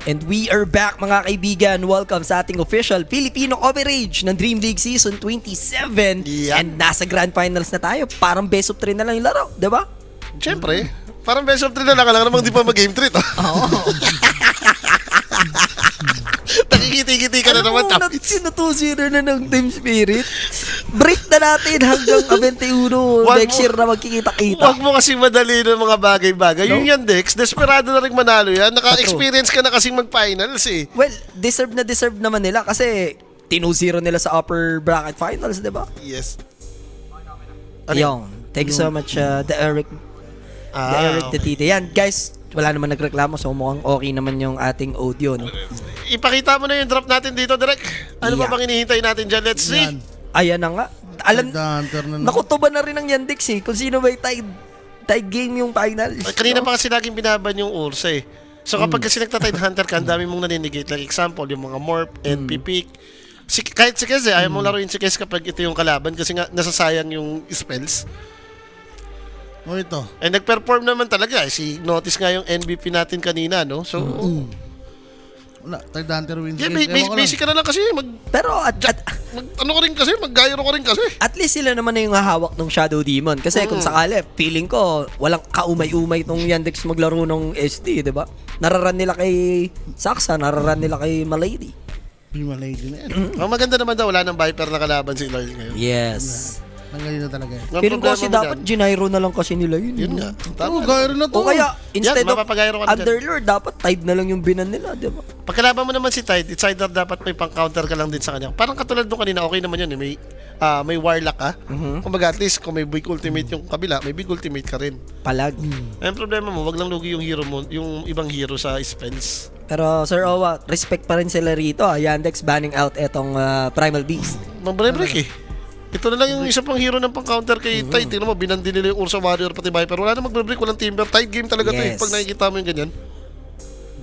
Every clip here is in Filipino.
And we are back mga kaibigan. Welcome sa ating official Filipino coverage ng Dream League Season 27. Yan. And nasa Grand Finals na tayo. Parang best of 3 na lang yung laro, diba? Siyempre, parang best of 3 na lang namang di pa mag-game 3 to. Oo. Nakikiti-kiti ka na naman. Sinutusira na ng Team Spirit. Break na natin hanggang 21. Next year na magkikita-kita. Huwag mo kasi madali ng mga bagay-bagay. No? Yung Yandex, desperado na rin manalo yan. Naka-experience ka na kasing mag-finals eh. Well, deserve naman nila kasi 2-0 nila sa upper bracket finals, di ba? Yes. Yung, thank you so much, the Eric the Tita. Yan, guys, wala naman nagreklamo so mukhang okay naman yung ating audio, no? Ipakita mo na yung drop natin dito, Direk. Ano ba bang hinihintay natin dyan? Let's see. Ayan na nga. Alam, nakutuban na rin ng Yandex eh. Kung sino ba yung tied game yung finals. Kanina pa kasi laging binaban yung Ursa eh. So kapag kasi nagta-Tide Hunter ka, ang dami mong naninigate. Like example, yung mga Morph, NP Pick. Kahit si Kes ayaw mong laruin si Kes kapag ito yung kalaban kasi nga nasasayang yung spells. O ito. And nag-perform naman talaga. Si notice nga yung MVP natin kanina, no? So, Wala, Tide Hunter wins. yeah, basic ka na lang kasi. Pero Ano ka rin kasi, mag-gyro ka rin kasi. at least sila naman na yung hahawak ng Shadow Demon. Kasi kung sakali, feeling ko, walang kaumay-umay tong Yandex maglaro ng SD, di ba? Nararan nila kay Saksa, nararan nila kay Malady. Malady na yan. Ang maganda naman daw, wala nang Viper na kalaban si Lyle ngayon. Yes. Nanggalin na talaga yan. Ang Feeling ko kasi problema mo dapat dyan, Ginairo na lang kasi nila yun. Yun nga. Oo, gyro na to. O kaya, instead of mapapagairo ka na dyan. Underlord, dapat Tide na lang yung binan nila, di ba? Pagkalaban mo naman si Tide, it's either dapat may pang-counter ka lang din sa kanya. Parang katulad nung kanina, okay naman yun eh. May Warlock ka. Kumbaga at least kung may big ultimate yung kabila, may big ultimate ka rin. Palag. Ang problema mo, wag lang lugi yung hero mo, yung ibang hero sa spells. Pero Sir Owa, respect pa rin sila rito. Yandex banning out etong Primal Beast. Mabre-break eh. Ito na lang yung isa pang hero ng pang-counter kay Tide. Tingnan mo, binandi nila yung Ursa Warrior pati Viper. Wala na magbre-break, walang Timber. Tide game talaga to eh. Yes. Pag nakikita mo yung ganyan.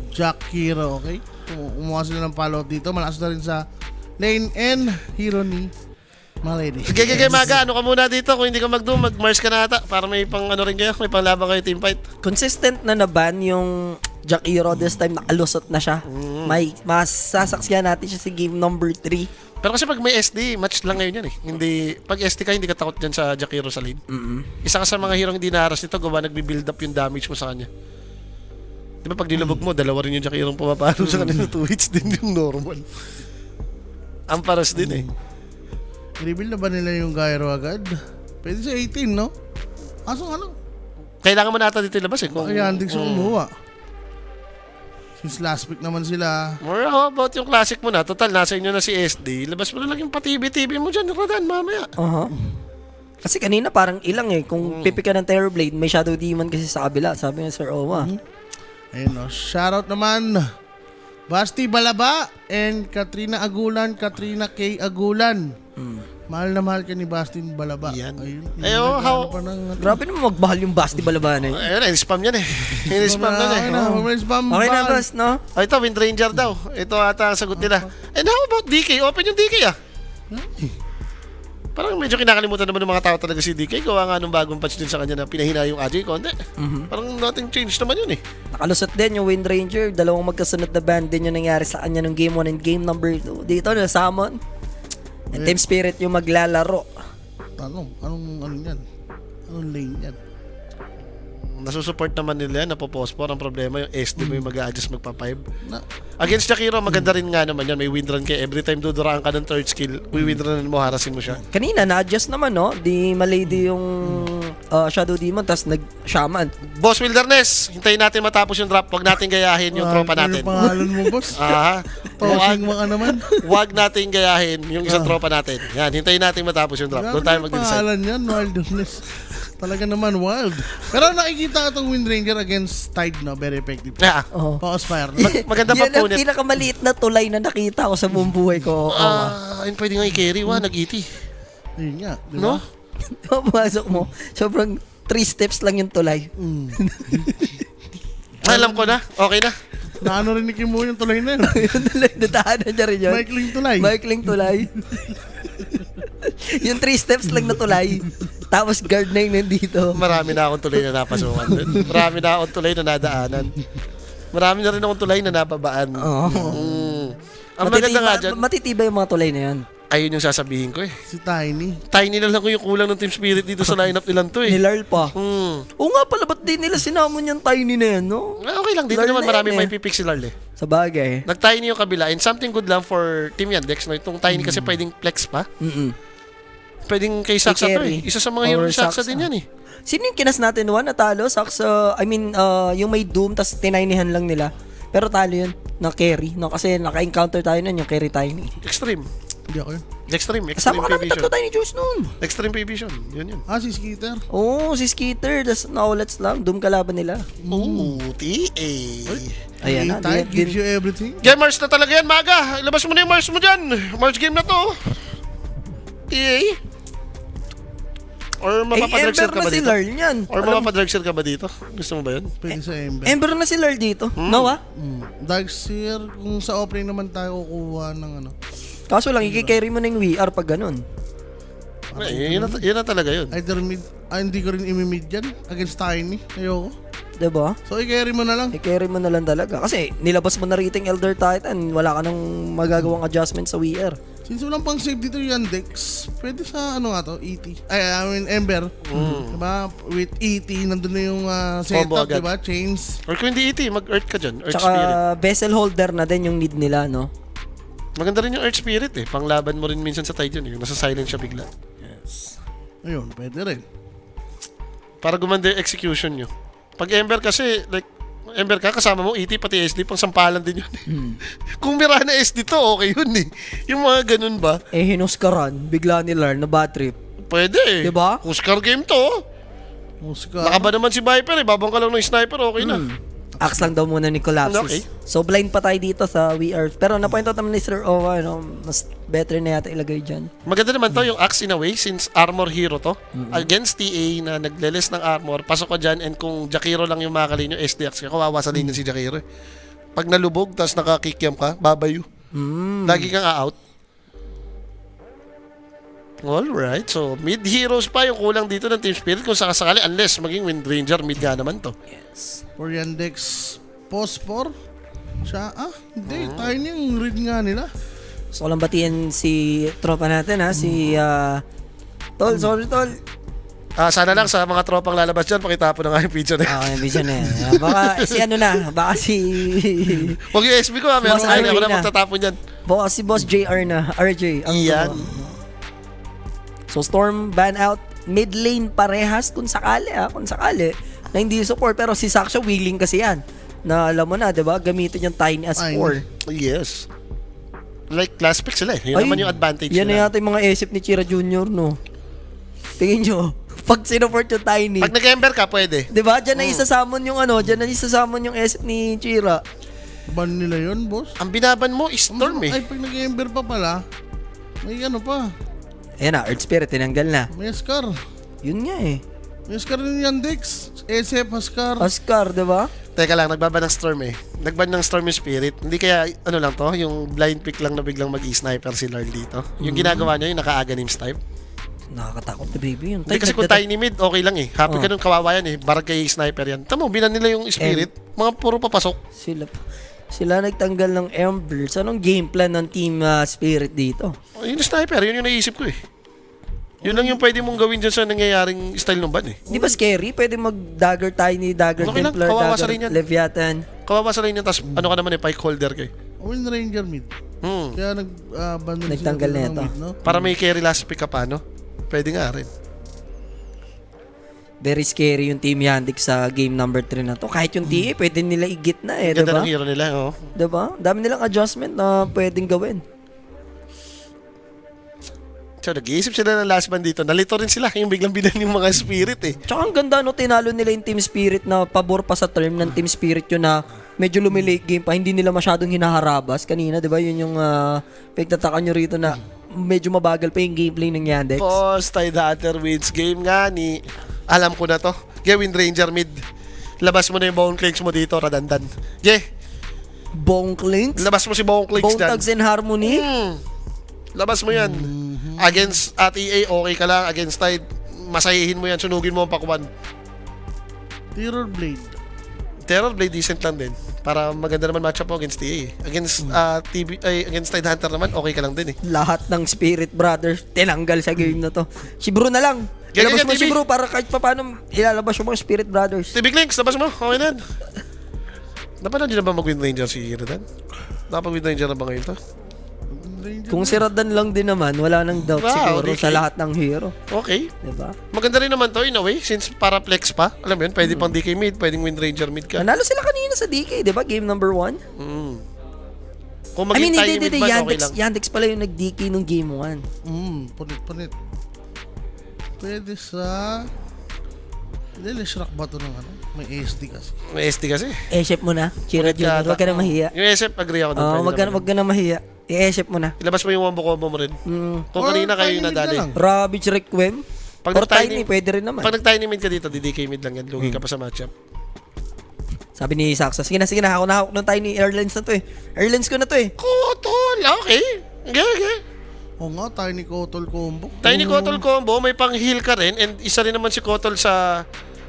Jack Hero, okay? Kumuha sila ng follow dito. Malakas na rin sa lane N. Hero ni Malady. Sige, Maga, ano ka muna dito? Kung hindi ka mag-doom, mag-Mars ka na ata. Para may pang ano rin kayo, may panglaban kayo team fight. Consistent na naban yung Jack Hero this time, nakalusot na siya. May masasaksiyan natin siya sa game number 3. Pero kasi pag may SD, match lang ngayon yan eh. Hindi, pag SD ka, hindi ka takot dyan sa Jack Hero sa lane. Isa ka sa mga hero hindi naharas nito, gawa nagbi-build up yung damage mo sa kanya. Di ba pag nilubog mo, dalawa rin yung Jack Hero pumapalo sa kanila, 2 hits din yung normal. Ang paras din eh. Reveal na ba nila yung gyro agad? Pwede sa 18, no? Aso ano? Kailangan mo nata dito ilabas eh. Kung, Yandex yung kumuha. Since last week naman sila. More how about yung classic mo na? Total, nasa inyo na si SD. Labas mo na lang yung patibi-tibi mo dyan, Radan, mamaya. Kasi kanina parang ilang eh. Kung pipi ka ng Terrorblade, may Shadow Demon kasi sa kabila. Sabi nga Sir Owa. Ayun o. Shoutout naman. Basti Balaba and Katrina Agulan. Katrina K. Agulan. Mahal na mahal ka ni Basti Balaba. Yan. Ayun. Ayo, how... Grabe naman magmahal yung Basti Balabana eh. Ayun, in-spam yan eh. In-spam yan eh. Okay na, boss, no? Oh, ito, Wind Ranger daw. Ito ata ang sagot nila. And how about DK? Open yung DK ah. Parang medyo kinakalimutan naman ng mga tao talaga si DK. Gawa nga nung bagong patch din sa kanya na pinahina yung AJ konti. Parang nothing change naman yun eh. Nakalusot din yung Wind Ranger. Dalawang magkasunod na band din yung nangyari sa kanya ng game 1 and game number 2. Dito na, Summon. And Team Spirit yung maglalaro. Anong yan? Anong lane yan? Nasusupport naman nila yan, napopospor. Ang problema yung SD mo yung mag-a-adjust magpa-5. Against Jakiro, maganda rin nga naman yan. May windrun ka. Every time duduraan ka ng third skill, windrunan mo, harasin mo siya. Kanina, na-adjust naman, no? Di Malady yung Shadow Demon, tas nag-Shaman. Boss Wilderness, hintayin natin matapos yung drop. Huwag natin gayahin yung tropa natin. Ano pangalan mo, boss? Tossing mo ka naman. Huwag natin gayahin yung isang tropa natin. Yan, hintayin natin matapos yung drop. Doon tayo mag-decide. Pangalan yan, Wilderness. Talaga naman wild. Pero nakikita ka itong Wind Ranger against Tide, no? Very effective. Yeah. Pause fire. Maganda pa Yan ang punit. pinakamaliit na tulay na nakita ko sa buong buhay ko. Ayun, pwede nga i-carry. Nag-ET. Yun nga, di No? ba? Pumasok mo, sobrang 3 steps lang yung tulay. Alam ko na. Okay na. Naano rin ni Kim Mo yung tulay na yun. Yung tulay, natahanan niya rin yun. Maikling tulay. Maikling tulay. Yung 3 steps lang na tulay. Tapos guard na yung nandito. Marami na akong tuloy na napasukan. Marami na akong tuloy na nadaanan. Marami na rin akong tulay na napabaan. Oo. Ang maganda nga dyan, Matitibay yung mga tulay na yan. ayun yung sasabihin ko eh. Si Tiny. Tiny na lang ko yung kulang ng Team Spirit dito sa lineup nilang to eh. Nilarl pa. Hmm. Oo nga pala, ba't di nila sinamon yung tiny na yan, no? Okay lang, dito Lal naman na marami yan may eh. pipik si Lal eh. Sa bagay. Nag-tiny yung kabila and something good lang for Team Yandex. No? Itong tiny kasi pwedeng flex pa. Pwedeng kay Saksa to carry. eh. Isa sa mga hero Or ni Saksa Saksa. din yan eh. Sino yung kinas natin, Juan, natalo? Saksa, yung may Doom, tas tininihan lang nila. Pero talo yun, na carry. No? Kasi naka-encounter tayo nun, yung carry tiny. Extreme. Hindi ako yun. Extreme Kasama ka namin P-Vision. tatlo tiny juice nun. Extreme P-Vision. Yun. Ah, si Skeeter. Oo, si Skeeter, tas na-outlets lang. Doom kalaban nila. Ooh, TA. Ayan na. Tide gives you everything. Gamers na talaga yan, Maga. Ilabas mo na yung Mars mo dyan. Mars game na to. TA. Or mapapadrugster Ember ka na ba si dito? Larl yan. Or mapapadrugster ka ba dito? Gusto mo ba yun? Pwede sa Ember. Ember na si Larl dito. No, ah? Darkseer, kung sa opening naman tayo kukuha ng ano. Kaso lang, i-carry mo na yung VR pag ganun. Yun na talaga yun. Either mid, hindi ko rin imimid yan against Tiny. Ayoko. Diba? So, i-carry mo na lang. I-carry mo na lang talaga. Kasi nilabas mo na rito yung Elder Titan, wala ka nang magagawang adjustment sa VR. Since walang pang save dito yung Dex, pwede sa ano nga to, ET. I mean, Ember. Diba? With ET, nandun na yung Combo setup, agad. diba? Chains. Or kung hindi ET, mag-Earth ka dyan. Earth Tsaka Spirit. vessel holder na din yung need nila, no? Maganda rin yung Earth Spirit eh. Panglaban mo rin minsan sa Tide yun eh. Nasa silent siya bigla. Ayun, pwede rin. Para gumanda yung execution nyo. Pag Ember kasi, like, Ember ka, kasama mo ET, pati SD, pang sampalan din yun. Kung mira na SD to, okay yun eh. Yung mga ganun ba? Eh, hinuskaran, bigla ni Larn na bad trip. Pwede eh. Diba? Huskar game to. Musika. Nakaba naman si Viper eh. Babang ka lang ng sniper, okay na. Axe lang daw muna ni Collapses. Okay. So, blind pa tayo dito sa VR. Pero na-point out naman ni Sir Owa, no? Mas better na yata ilagay dyan. Maganda naman to yung Axe in a way since armor hero to. Against TA na nagle-less ng armor, pasok ko dyan and kung Jakiro lang yung makakali nyo, SD Axe ka, kawawa sa linya si Jakiro eh. Pag nalubog, tapos nakakikiam ka, babayu. Lagi kang out. Alright, so mid heroes pa yung kulang dito ng Team Spirit kung sakasakali unless maging Wind Ranger mid nga naman to. Yes. For Yandex, Pospor. Siya, hindi. Tiny yung read nga nila. So, ko lang batiin si tropa natin, ha? Si, Tol, sorry, Tol. Sana lang sa mga tropang lalabas dyan, pakitapo na nga yung picture na. Yung vision na yan. Baka si ano na, baka si... Huwag yung SB ko, meron Boss ayaw ako Irene na na. magtatapon dyan. Baka si Boss JR na, RJ. Ang Iyan. So, Storm ban out. Mid lane parehas kung sakali, kung sakali. Na hindi support, pero si Saksha willing kasi yan. Na alam mo na, di ba? Gamitin yung Tiny as Tiny. 4. Yes. Like class pick sila eh. Yun naman yung advantage Yan na nila. yata yung mga isip ni Chira Jr., no? Tingin nyo, pag sinuport yung Tiny, Pag nag-ember ka, pwede. di ba? Diyan na isasamon yung ano, diyan na isasamon yung isip ni Chira. Ban nila yun, boss. Ang binaban mo is Storm eh. Ay, pag nag-Ember pa pala, may ano pa. Ayan na, Earth Spirit, tinanggal na. May Scar. Yun nga eh. May Scar rin yan, Dex. SF, Scar. Oscar, di ba? Teka lang, nagbaban ng Storm eh. Nagban ng Storm yung Spirit. Hindi kaya, ano lang to, yung blind pick lang na biglang mag-i-sniper si Larl dito. Yung ginagawa niya, yung naka-Aghanims type. Nakakatakot na baby yun. Hindi kasi kung tiny mid, okay lang eh. Happy ka nun, kawawa yan eh. Barag kay sniper yan. Tamo, binan nila yung Spirit. Mga puro papasok. Sila nagtanggal ng Ember. So, anong game plan ng Team Spirit dito? Yung sniper, yun yung naisip ko eh. Yun lang yung pwede mong gawin dyan sa nangyayaring style ng ban eh. Di ba scary? Pwede mag-Dagger Tiny, Dagger Okay lang, Templar, kawawa sa Dagger rin yan. Leviathan. Kawawa sa rin yan, tapos ano ka naman eh, pike holder kay. Wind Ranger mid. Kaya nag-abandon Nagtanggal na ito. no? Para may carry last pick ka pa, no? Pwede nga rin. Very scary yung Team Yandex sa game number 3 na to. Kahit yung TA, pwede nila igit na eh, di Ganda ba? ng hero nila, oh. Di ba? Dami nilang adjustment na pwedeng gawin. So, nag-iisip sila ng last band dito. Nalito rin sila yung biglang binan yung mga spirit eh. Tsaka ang ganda no, tinalo nila yung Team Spirit na pabor pa sa term ng Team Spirit yun na medyo lumilate game pa, hindi nila masyadong hinaharabas. Kanina, di ba, yun yung pagtataka nyo rito na medyo mabagal pa yung gameplay ng Yandex. Boss, Tide Hunter wins game nga ni... Alam ko na to. Wind Ranger mid. Labas mo na yung Bone Clinks mo dito, Radandan. Bonk Links, Labas mo si Bone Clinks Bone dyan. Thugs and Harmony. Labas mo yan. Against at EA, okay ka lang. Against Tide, masahihin mo yan. Sunugin mo ang pakwan. Terror Blade. Terrorblade decent lang din. Para maganda naman matchup mo against TA. Against against Tidehunter naman, okay ka lang din eh. Lahat ng Spirit Brothers tinanggal sa game na to. Si Bro na lang. Ilabas mo si TV. Bro para kahit paano ilalabas yung mga Spirit Brothers. TV Links, labas mo. Okay na yan. Napanood nyo na ba mag-Wind Ranger si Redan? Nakapag-Wind Ranger na ba ngayon to? Kung si Radan lang din naman, wala nang doubt Wow, siguro DK. sa lahat ng hero. Okay. Diba? Maganda rin naman to in a way, since para flex pa. Alam mo yun, pwede pang DK mid, pwedeng Wind Ranger mid ka. Nanalo sila kanina sa DK, di ba? Game number 1. Kung I mean, maging tayo hindi, mid man, okay Yandex, lang. Yandex pala yung nag-DK nung game 1. Punit. Pwede sa... Hindi, Leshrac ba ito ng ano? May ASD kasi. May SD kasi. E-ship mo na, Chira Junior. Huwag ka na mahiya. Yung SF, agree ako doon. Oo, wag ka na mahiya. I-e-ship mo na. Ilabas mo yung wombo combo mo rin. Kung kanina Or kayo yung tiny mid na nadali. lang. Ravage Requiem. Pag Or nag-tiny- Tiny, pwede rin naman. Pag nag-tiny mid ka dito, DK mid lang yan. Lugi ka pa sa matchup. Sabi ni Saksa, sige na, hawak na hawak ng Tiny Airlines na to eh. Airlines ko na to eh. Kotol, okay. Okay. Oo nga, Tiny Kotol combo. Tiny Kotol combo, may pang-heal ka rin. And isa rin naman si Kotol sa...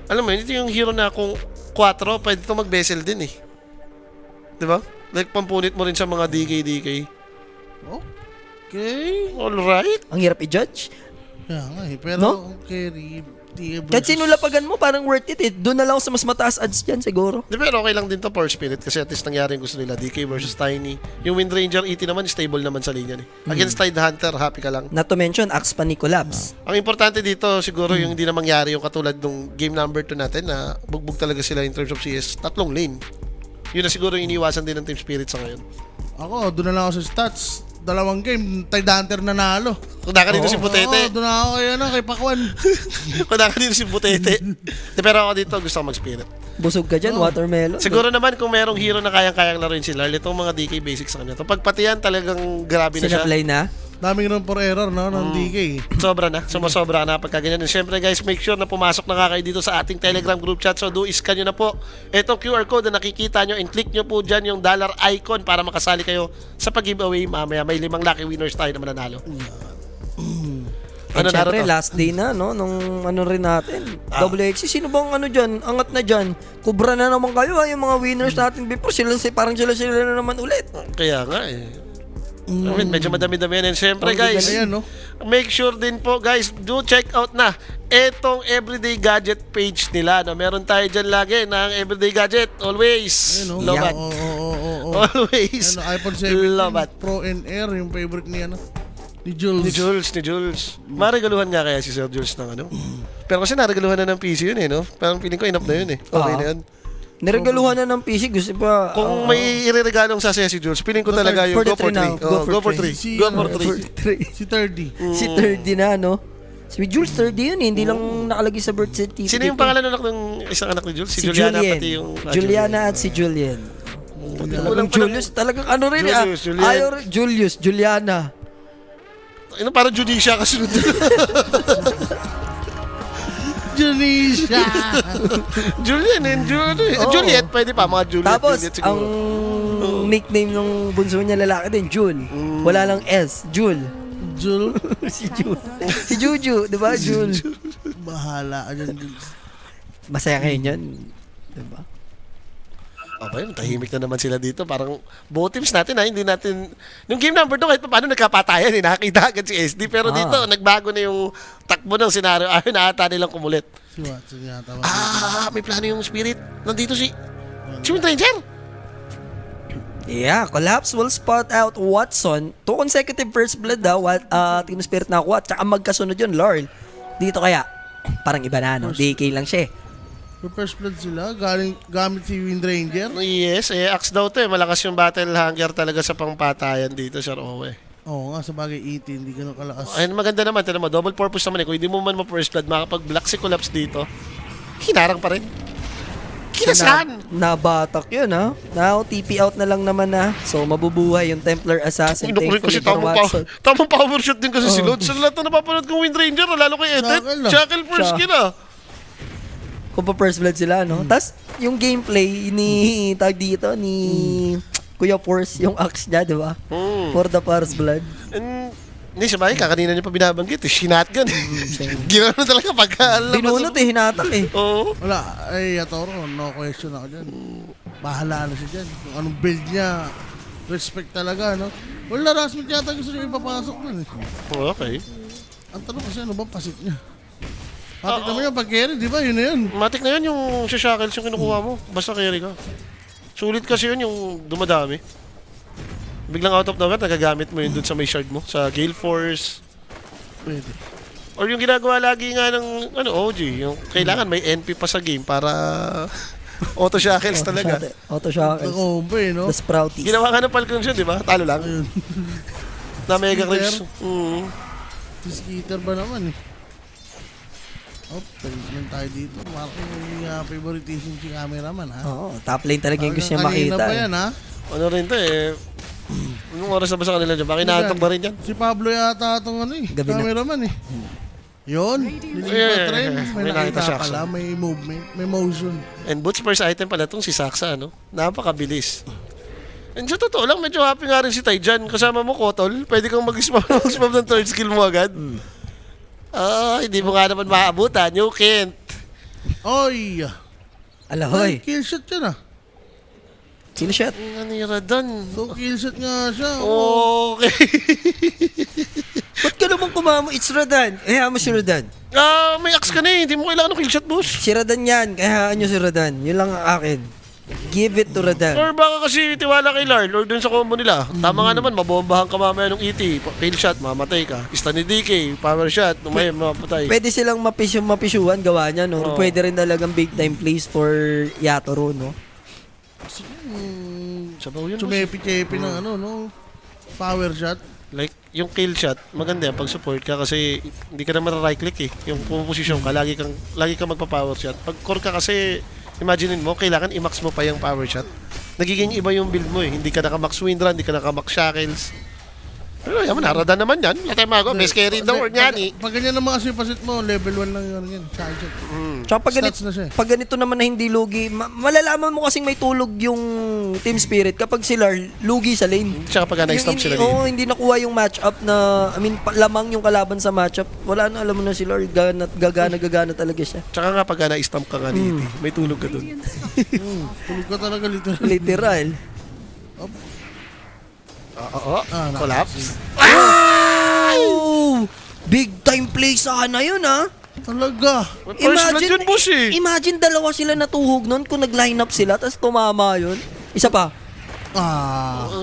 Alam mo, ito yung hero na kung 4, pwede ito mag-vessel din eh. Diba? Like, pampunit mo rin sa mga DK. Okay. Alright. Ang hirap i-judge. Kaya nga eh. Pero No? carry... Kahit sinulapagan mo, parang worth it eh. Doon na lang ako sa mas mataas odds dyan siguro. Di pero okay lang din to for Spirit kasi at least nangyari yung gusto nila. DK versus Tiny. Yung Wind Ranger ET naman, stable naman sa linya eh. Against Tidehunter, happy ka lang. Not to mention, Axe pa ni Collapse. Ang importante dito siguro yung hindi na mangyari yung katulad nung game number 2 natin na bugbog talaga sila in terms of CS. 3 lane. Yun na siguro yung iniwasan din ng Team Spirit sa ngayon. Ako, doon na lang ako sa stats. 2 game, Tidehunter nanalo. Kung naka dito si Oo, Butete. doon na ako kay Pakwan. Kung naka dito si Butete. Pero ako dito gusto ko mag-Spirit. Busog ka dyan, watermelon. Siguro naman kung merong hero na kayang-kayang laruin si Larl, itong mga DK basics sa kanya. Pag pati yan, talagang grabe na siya. Sinaplay na. Daming room for error, no? Ng DK. Sobra na. Sumasobra na pagka ganyan. And syempre guys, make sure na pumasok na kayo dito sa ating Telegram group chat. So do scan nyo na po itong QR code na nakikita nyo and click nyo po dyan yung dollar icon para makasali kayo sa pag-giveaway. Mamaya may 5 lucky winners tayo na mananalo. And Ano syempre, naro to? last day na, no? Nung ano rin natin. WXC, sino bang ano dyan? Angat na dyan. Kubra na naman kayo, yung mga winners natin before. Parang sila na naman ulit. Kaya nga eh. I mean, medyo madami-dami yan. And syempre guys, Ayan, no? make sure din po guys, do check out na etong Everyday Gadget page nila. No? Meron tayo dyan lagi ng Everyday Gadget. Always. Ayan, no? Love Yeah. it. Oo. Always. Ano, iPhone 17 Love it. Pro and Air, yung favorite ni ano? Ni Jules. Ni Jules. Maregaluhan nga kaya si Sir Jules ng ano. Pero kasi naregaluhan na ng PC yun eh, no? Parang feeling ko enough na yun eh. Okay na yun. Niregaluhan na ng PC, gusto pa... Kung may ireregalong sasaya si Jules, feeling ko talaga yung for the go for 3. three now. Go for 3. Si- Go for ano, 3. Si 30. Si 30 na, no? Si Jules 30 yun, eh. Hindi lang nakalagay sa birth certificate. Sino yung pangalan ng isang anak ni Jules? Si Juliana Julian. pati yung... Juliana at si Julian. Talagang Julius, talagang ano rin Julius, Julian. Ayaw rin, Julius, Juliana. Ano, parang Judicia kasunod. Junisha! Julian and Oo. Juliet, pwede pa. Mga Juliet. Tapos, Juliet ang siguro. nickname ng bunso niya lalaki din, Jul. Wala lang S, Jul. Jul, Si Jul. Si Juju, di ba, Jul? bahala ka dyan, Jules. Masaya kayo niyan. Di ba? Okay, tahimik na naman sila dito. Parang both teams natin hindi natin... Yung game number 2, kahit pa paano nagkapatayan nakakita agad si SD. Pero dito, nagbago na yung takbo ng senaryo. Ayun, nakata nilang kumulit. Si Watson yata. May plano yung Spirit. Nandito si Wind Ranger. Yeah, Collapse will spot out Watson. 2 consecutive first blood daw. Team Spirit nakuha. Tsaka magkasunod yun, Lord. Dito kaya, parang iba na, no? DK lang siya eh. Yung first blood sila, gamit si Wind Ranger. Yes, Axe daw to Malakas yung battle hunger talaga sa pangpatayan dito, Sir Owe. Oo nga, sa bagay 18, hindi ganun kalakas. Ayun, maganda naman. Tignan mo, double purpose naman Kung hindi mo man ma-first blood, makapag-block si Collapse dito, hinarang pa rin. Kinasahan! Nabatak yun, ha? Now, TP out na lang naman na. So, mabubuhay yung Templar Assassin. Inukurin kasi tamang power shot din kasi si Lord. Sa lahat na napapanood kong Wind Ranger, lalo kay Edith, Shackle na. Shackle first Siya. skin ah. Kung pa first blood sila, no? Tapos, yung gameplay ni, tawag dito, ni Kuya Force, yung axe niya, di ba? For the first blood. And Hindi, sabay ka. Kanina niya pa binabanggit. Shotgun. Ginawa talaga pagka alam. Binunot hinatal eh. Oo. Wala, ay Yatoro, no question ako dyan. Bahala na siya dyan. Kung anong build niya, respect talaga, no? Wala, Rasmus yata gusto niya ipapasok dun eh. Okay. Ang tanong kasi ano ba pasit niya? Patik naman yung pag-carry, di ba? Yun na yun. Matik na yan yung sa shackles yung kinukuha mo. Basta carry ka. Sulit kasi yun yung dumadami. Biglang out of nowhere, nagagamit mo yun dun sa may shard mo. Sa Gale Force. Pwede. Or yung ginagawa lagi nga ng OG. Yung kailangan may NP pa sa game para auto shackles talaga. Auto shackles. Nakombo eh, no? The Sprouties. Ginawa nga ng Falcons yun, di ba? Talo lang. Ayun. Na Mega Creeps. Skater ba naman eh? Oh, treatment tayo dito. Marco yung favoritism si cameraman, ha? Oo, top lane talaga yung gusto niya Kanina makita. pa eh. yan, ha? Ano rin to eh. Anong oras na ba sa kanila dyan? Bakit inaantok ba rin yan? Si Pablo yata itong ano eh, Gabi na. cameraman eh. Yun, nilipat rin. May May nakita nakita siya, pala, may movement, may motion. And Boots first item pala itong si Saksa, no? Napakabilis. And sa totoo lang, medyo happy nga rin si Ty dyan. Kasama mo, Kotol. Pwede kang mag-spam ng third skill mo agad. Hindi mo nga naman maabutan. You can't. Oy! Alahoy. Kill shot yan ah. Sino shot? Nanira doon. So kill shot nga siya. Okay. Ba't ka naman kumamo? It's Radan. Kaya mo si Radan. May axe ka na eh. Hindi mo kailangan ng kill shot, boss. Si Radan yan. Kaya nyo si Radan. Yun lang ang akin. Give it to Radan. Or baka kasi tiwala kay Lard or dun sa combo nila. Tama nga naman, mabombahan ka mamaya ng ET. Kill shot, mamatay ka. Stun ni DK, power shot, umay, mapatay. Pwede silang mapisyuhan gawa niya, no? Oo. Pwede rin talagang big time plays for Yatoro, no? Sabaw yun, boss. Sumepi-chepi ng ano, no? Power shot. Like, yung kill shot, maganda yan pag support ka kasi hindi ka naman right click eh. Yung position ka, lagi kang magpa-power shot. Pag core ka kasi, imaginein mo, kailangan i-max mo pa yung power shot. Nagiging iba yung build mo eh. Hindi ka naka-max windrun, hindi ka naka-max shackles. Pero yaman, narada naman yan. Latay mago, best carry in the world yan eh. Pag ganyan naman kasi pasit mo, level 1 lang yun yan. Shot. Tsaka pag ganito, Stats na siya eh. pag ganito naman na hindi lugi, malalaman mo kasing may tulog yung team spirit kapag sila lugi sa lane. Tsaka pag na-stop sila Oo, dito. hindi nakuha yung matchup na, lamang yung kalaban sa matchup. Wala na, alam mo na si Lord, gagana talaga siya. Tsaka nga pag na-stomp ka nga ni ET, may tulog ka dun. Tulog ka talaga literal. Literal. Oo, Ah, collapse. Oh! Big time play sana yun, ha? Talaga. First blood yun, boss eh. Imagine dalawa sila natuhog nun kung nag-line up sila tapos tumama yun. Isa pa.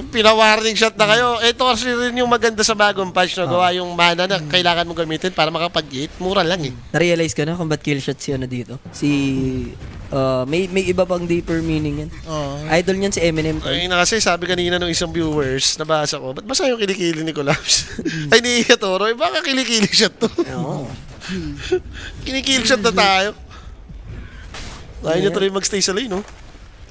Pina-warning shot na kayo. Ito kasi rin yung maganda sa bagong patch na gawa yung mana na kailangan mo gamitin para makapag-gate. Mura lang eh. Na-realize ko na kung ba't kill shot si ano dito. May iba pang deeper meaning yan. Idol niyan si Eminem. Ay na kasi sabi kanina nung isang viewers, nabasa ko, ba't basa yung kilikili ni Collapse? Ay ni Toro, baka kilikili shot to. Oo. Kinikili shot na tayo. Ayaw niya tuloy magstay sa lane, no?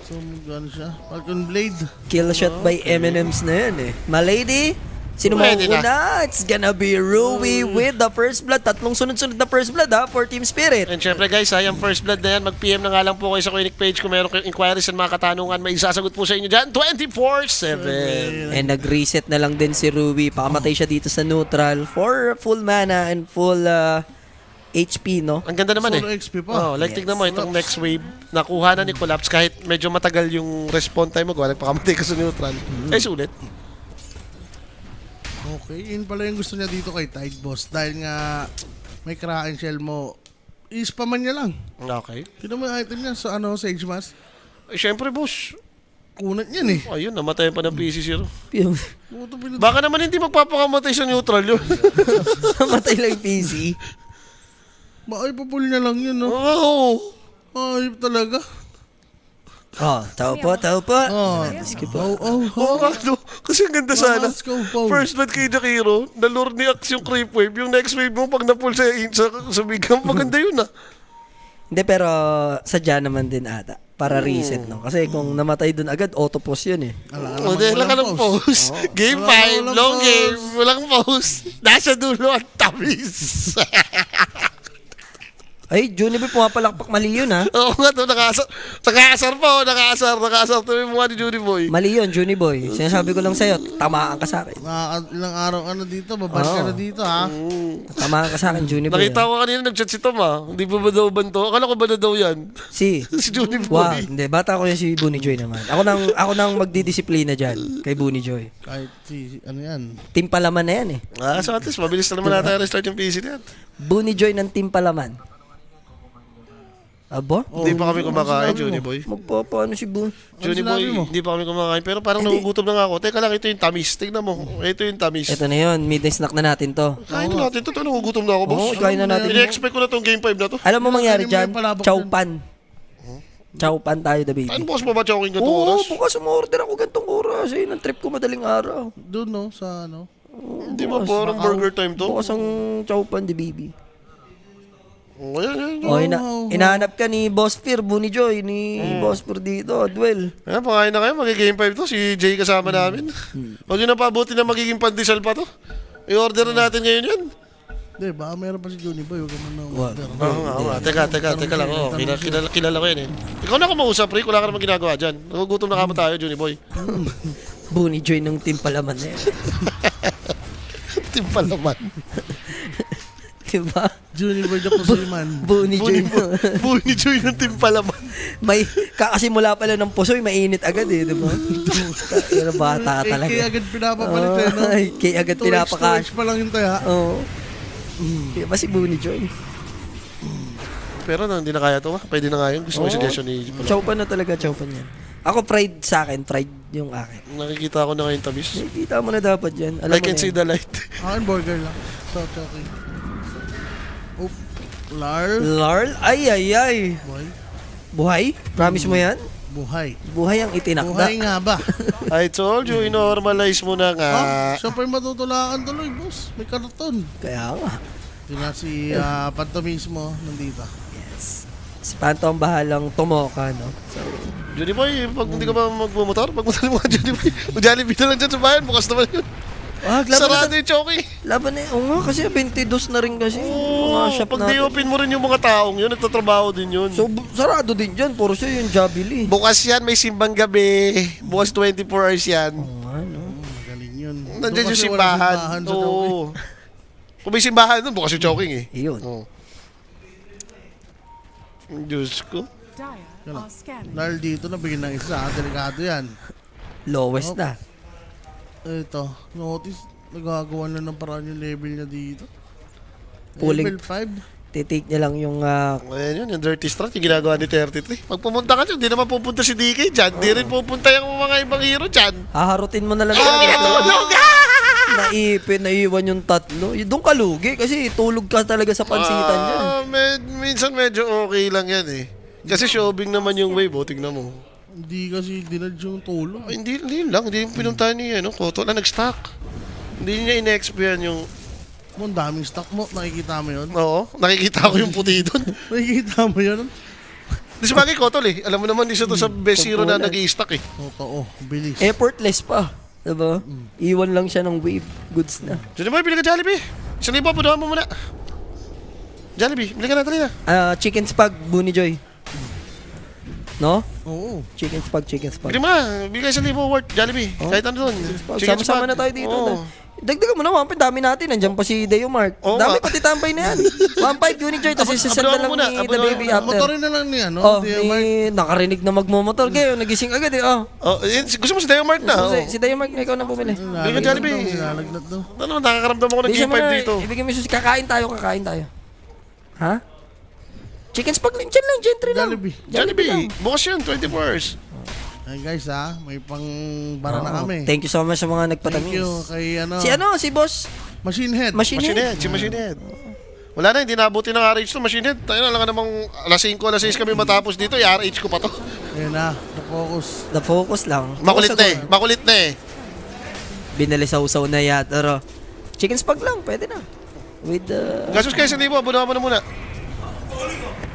So, gano'n siya. Falcon Blade. Kill shot by Eminems na yan eh. Malady, sino mo Pwede na. una? It's gonna be Rui with the first blood. Tatlong sunod-sunod na first blood ha for Team Spirit. And syempre guys, yung first blood na yan, mag-PM na nga lang po kayo sa Koenig page kung meron kayong inquiries at mga katanungan, may isasagot po sa inyo dyan 24/7. And nag-reset na lang din si Rui. Pakamatay siya dito sa neutral for full mana and full HP, no? Ang ganda naman Solo eh. XP pa. Like tignan mo itong next wave, nakuha na ni Collapse kahit medyo matagal yung respawn time mo, nagpakamatay ka sa neutral. Sulit. Okay, yun pala yung gusto niya dito kay Tide Boss. Dahil nga may Kraken Shell mo, ispaman niya lang. Okay. Tignan mo yung item niya sa Sage Mask. Syempre boss, Kunat yan eh. ayun, namatay pa ng PC0. Puto pinag- Baka naman hindi magpapakamatay sa neutral yun. Matay lang yung PC. Ay, papul niya lang yun, no? Wow! Ay, talaga. Tao po. Skip po. Oo nga, no? Kasi ang ganda sana. Let's go, Paul. First blood kay Jakiro, nalure ni Axe yung creep wave. Yung next wave mo, pag na-pull sa bigam, maganda yun ah. Hindi, pero sadya naman din ata. Para reset, no? Kasi kung namatay dun agad, auto-pause yun eh. O, dahil lang ka ng pause. Game 5, Walang long pause. game, walang pause. Nasa dulo ang tamis. Ay, Juniboy, pumapalakpak. Mali yun, ha? Oo nga to, nakaasar pa, oh, nakaasar to yung mukha ni Judy Boy. Mali yun, Juniboy. Sinasabi ko lang sa'yo, tamaan ka sa akin. Ilang araw ka na dito, babad ka na dito ha. Tamaan ka sa akin, Juniboy. Nakita ko kanina nag-chat si Tom Hindi pa ba daw banto? Akala ko ba na daw yan? Si Judy Wow, Boy. hindi. Bata ko yan si Bunny Joy naman. Ako nang magdidisiplina dyan kay Bunny Joy. Kahit ano yan. Team Palaman na yan eh. So at least, mabilis na naman natin restart yung PC na yan. Bunny Joy ng Team Palaman. Abo? Hindi pa kami kumakain, Judy Boy. Magpapaano si Bunny? Judy sinabi Boy, mo? hindi pa kami kumakain. Pero parang nagugutom na nga ako. Teka lang, ito yung tamis. Tignan mo. Ito yung tamis. Ito na yun, midnight snack na natin to. Kain na natin ito. Nagugutom na ako, boss. Oo, kain na natin. Ini-expect ko na tong game 5 na to. Alam mo mangyari Kanina dyan? may palabok Chowpan. Chowpan tayo, the baby. Ano bukas mo ba chowking ganitong Oo, oras? bukas umorder ako gantong oras. Ayun, ang trip ko madaling araw. Doon no, sa ano. Hindi ba parang burger time to? Bukas ang Chowpan, the baby. Oh, ayan. O, inahanap ka ni Boss Fear, Bunny Joy, ni Boss Fear dito, Duel. Ayan, pakain na kayo. Mag-game 5 to. Si Jay kasama namin. Huwag nyo na pabuti na magiging pandesal pa to. I-order na natin ngayon yan. Hindi, baka meron pa si Johnny Boy. Huwag ka man na Wag. order. Oo nga. Teka lang. Oh, kilala ko yan eh. Ikaw na ako mausap, Rick. Wala ka naman ginagawa dyan. Nagugutom na kamo tayo, Johnny Boy. Bunny Joy ng Team Palaman na yan. Team Palaman. Diba? Johnny Boy the Pusoyman. Bunny Joy. Bunny Joy ng Team Palaman. May kakasimula pala ng pusoy, mainit agad eh, diba? Pero bata ka talaga. Kaya agad pinapapalit eh, no? Ay, kaya agad 2x pinapakash. pa lang yung taya. Oo. Diba si Bunny Joy? Pero hindi na kaya to. Pwede na nga yun. Gusto mo yung suggestion ni Chowpan na talaga, Chowpan yan. Ako fried sa akin, fried yung akin. Nakikita ko na ngayon tamis. Nakikita mo na dapat yan. Alam I mo can na see yan. the light. Akin burger lang. So, okay. Oop. Lar. Larl? Ay. Boy. Buhay? Promise mo yan? Buhay. Buhay ang itinakda. Buhay nga ba? I told you, i-normalize mo na nga. Siyempre matutulakan tuloy, boss. May karton. Kaya nga. Ito na si Panto mismo nandito. Yes. Si Panto ang bahalang tumoka, no? So, Johnny Boy, pag hindi ka ba magmumotor, pagmumotor mo ka, Johnny Boy. Mag-Jollibee na lang dyan sa bayan, bukas naman yun. Sarado yung choking. Laban na oo nga, kasi 22 na rin kasi. Mga shop Pag natin. di-open mo rin yung mga taong yun, nagtatrabaho din yun. So, sarado din dyan. Puro siya yung Jabili. Bukas yan, may simbang gabi. Bukas 24 hours yan. Ano? Magaling yun. Nandiyan Doon yung kasi walang simbahan. sa Chowking. Oo. Kung may simbahan doon, bukas yung choking eh. Iyon. Oo. Diyos ko. Dire are scanning. Dahil dito nabigyan ng isa, delikado yan. Lowest na. Ito, notice, nagagawa na ng paraan yung level niya dito. Pulling. Level 5. Titake niya lang yung Ayan yun, yung dirty strat, yung ginagawa ni 33. Pag pumunta ka dyan, di naman pupunta si DK dyan. Di rin pupunta yung mga ibang hero dyan. haharutin mo na lang. Naipin, naiwan yung tatlo. Doon ka lugi kasi tulog ka talaga sa pansitan dyan. Minsan medyo okay lang yan eh. Kasi showing naman yung wave, tignan mo. Hindi kasi dinadyo yung tulong. Ay, hindi lang, hindi yung pinuntahan niya, Koto lang nag-stack. Hindi niya in-exp yan yung... Mo, ang daming stock mo. Nakikita mo yun? Oo, nakikita ko yung puti doon. Nakikita mo yun? Di sa bagay, Kotol eh. Alam mo naman, isa to sa best hero na nag-i-stack eh. Totoo. Bilis. Effortless pa. Diba? Iwan lang siya ng wave. Goods na. Diyan mo, bili ka Jollibee. 1,000, punuhan mo muna. Jollibee, bili ka na talina. Chicken spag, Bunny Joy. No? Oo. Chicken spag. Bili mo na, bili ka 1,000 worth, Jollibee. Kahit ano doon. Sama-sama na tayo dito. Oo. Dagdagan mo na, Wampay. Dami natin. Nandiyan pa si Deo Mark. Oo Dami nga. pati tambay na yan. 1.5 Unit Joy. Tapos isasend na lang ni The Baby after. Motorin na lang niya, no? Oh, Di, Mark. nakarinig na magmumotor kayo. Nagising agad eh. Oh. Gusto mo si Deo Mark na? So, Oh. si Deo Mark na ikaw na bumili. Bili ka Jollibee. Nilalagnat daw. Ano, nakakaramdam ako ng Bilisan game mo 5 na, dito. ibigay mo yung susi. Kakain tayo. Ha? Chicken spag lang. Dyan lang. Gentry lang. Jollibee. Jollibee, bukas yun, 24 hours. Ay guys may pang bara na kami. Thank you so much sa mga nagpatamis. Thank you kay Si Boss Machine Head. Machine Head. Si Machine Head. Wala na, hindi nabuti ng RH to, Machine Head. Tayo na lang namang alas 5, alas 6 kami matapos dito, i-RH ko pa to. Ayan na, na-focus. The focus lang. Makulit na eh. Binali sa usaw na yata. Pero chicken spag lang. Pwede na. With the... Gasos kayo 1,000, abunahan mo na muna.